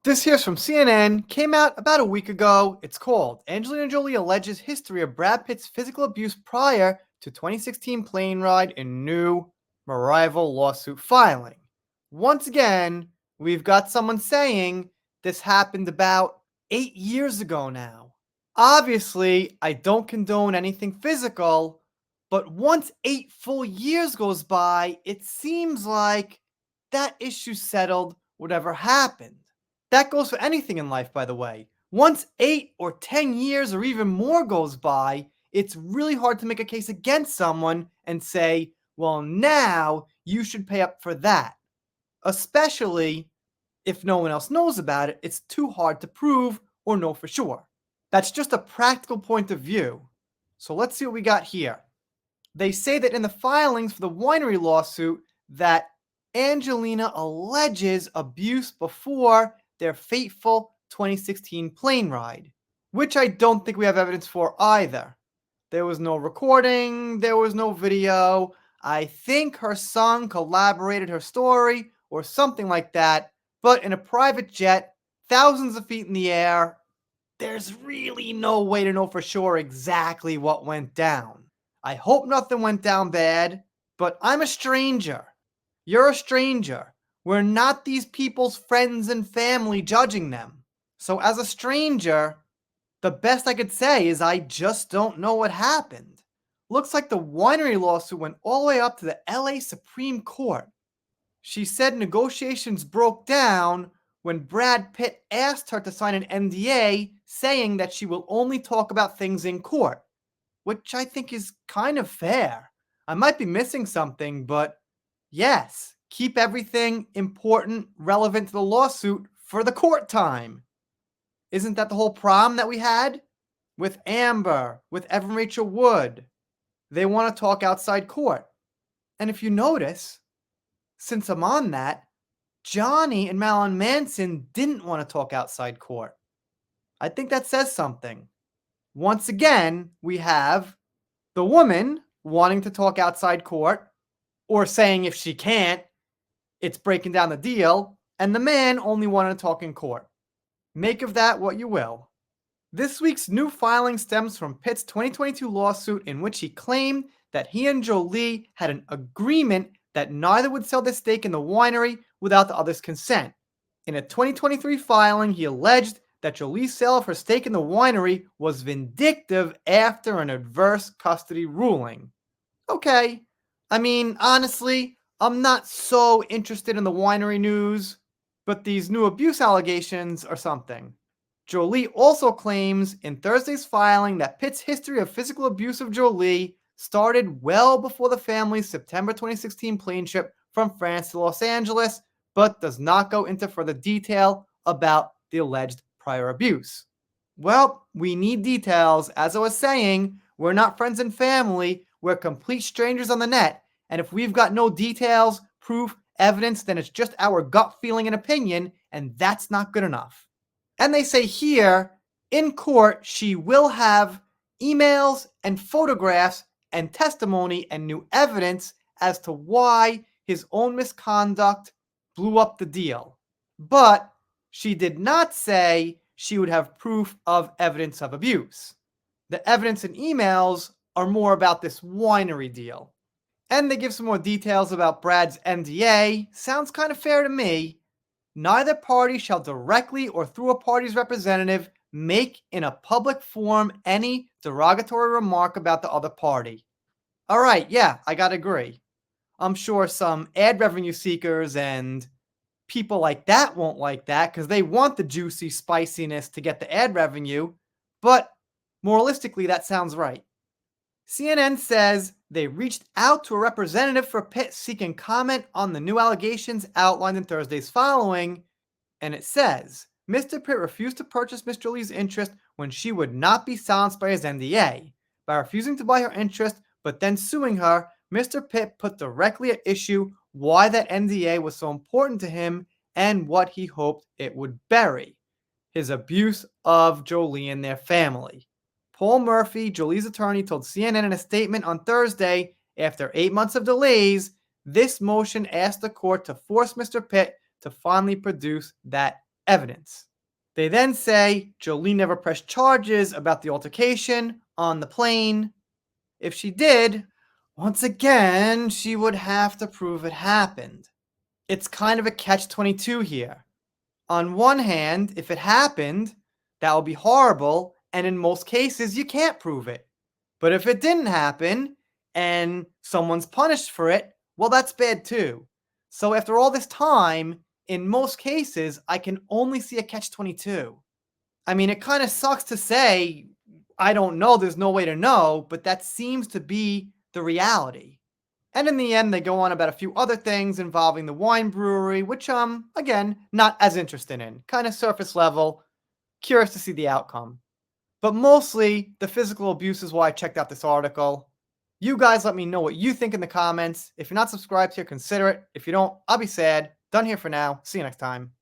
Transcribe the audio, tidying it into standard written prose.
This here's from CNN, came out about a week ago. It's called Angelina Jolie Alleges History of Brad Pitt's Physical Abuse Prior to 2016 Plane Ride in New Arrival Lawsuit Filing. Once again, we've got someone saying this happened about 8 years ago now. Obviously, I don't condone anything physical, but once 8 full years goes by, it seems like that issue settled whatever happened. That goes for anything in life, by the way. Once 8 or 10 years or even more goes by, it's really hard to make a case against someone and say, well, now you should pay up for that. Especially if no one else knows about it, it's too hard to prove or know for sure. That's just a practical point of view. So let's see what we got here. They say that in the filings for the winery lawsuit that Angelina alleges abuse before their fateful 2016 plane ride, which I don't think we have evidence for either. There was no recording, there was no video. I think her son collaborated her story or something like that, but in a private jet, thousands of feet in the air, there's really no way to know for sure exactly what went down. I hope nothing went down bad, but I'm a stranger. You're a stranger. We're not these people's friends and family judging them. So, as a stranger, the best I could say is I just don't know what happened. Looks like the winery lawsuit went all the way up to the LA Supreme Court. She said negotiations broke down when Brad Pitt asked her to sign an NDA saying that she will only talk about things in court, which I think is kind of fair. I might be missing something, but yes, keep everything important, relevant to the lawsuit for the court time. Isn't that the whole problem that we had? With Amber, with Evan Rachel Wood. They want to talk outside court. And if you notice, since I'm on that, Johnny and Marilyn Manson didn't want to talk outside court. I think that says something. Once again, we have the woman wanting to talk outside court, or saying if she can't, it's breaking down the deal, and the man only wanted to talk in court. Make of that what you will. This week's new filing stems from Pitt's 2022 lawsuit in which he claimed that he and Jolie had an agreement that neither would sell their stake in the winery without the other's consent. In a 2023 filing, he alleged that Jolie's sale of her stake in the winery was vindictive after an adverse custody ruling. Okay, I mean, honestly, I'm not so interested in the winery news, but these new abuse allegations are something. Jolie also claims in Thursday's filing that Pitt's history of physical abuse of Jolie started well before the family's September 2016 plane trip from France to Los Angeles, but does not go into further detail about the alleged prior abuse. Well, we need details. As I was saying, we're not friends and family, we're complete strangers on the net, and if we've got no details, proof, evidence, then it's just our gut feeling and opinion, and that's not good enough. And they say here, in court, she will have emails and photographs and testimony and new evidence as to why his own misconduct blew up the deal. But she did not say she would have proof of evidence of abuse. The evidence and emails are more about this winery deal. And they give some more details about Brad's NDA. Sounds kind of fair to me. Neither party shall directly or through a party's representative make in a public forum any derogatory remark about the other party. All right, yeah, I gotta agree. I'm sure some ad revenue seekers and people like that won't like that because they want the juicy spiciness to get the ad revenue, but moralistically, that sounds right. CNN says they reached out to a representative for Pitt seeking comment on the new allegations outlined in Thursday's filing, and it says Mr. Pitt refused to purchase Miss Jolie's interest when she would not be silenced by his NDA. By refusing to buy her interest but then suing her, Mr. Pitt put directly at issue why that NDA was so important to him and what he hoped it would bury: his abuse of Jolie and their family. Paul Murphy, Jolie's attorney, told CNN in a statement on Thursday, after 8 months of delays, this motion asked the court to force Mr. Pitt to finally produce that evidence. They then say Jolie never pressed charges about the altercation on the plane. If she did, once again, she would have to prove it happened. It's kind of a catch-22 here. On one hand, if it happened, that would be horrible, and in most cases, you can't prove it. But if it didn't happen, and someone's punished for it, well, that's bad too. So after all this time, in most cases, I can only see a catch-22. I mean, it kind of sucks to say, I don't know, there's no way to know, but that seems to be the reality. And in the end, they go on about a few other things involving the wine brewery, which again, not as interested in. Kind of surface level, curious to see the outcome. But mostly, the physical abuse is why I checked out this article. You guys let me know what you think in the comments. If you're not subscribed here, consider it. If you don't, I'll be sad. Done here for now. See you next time.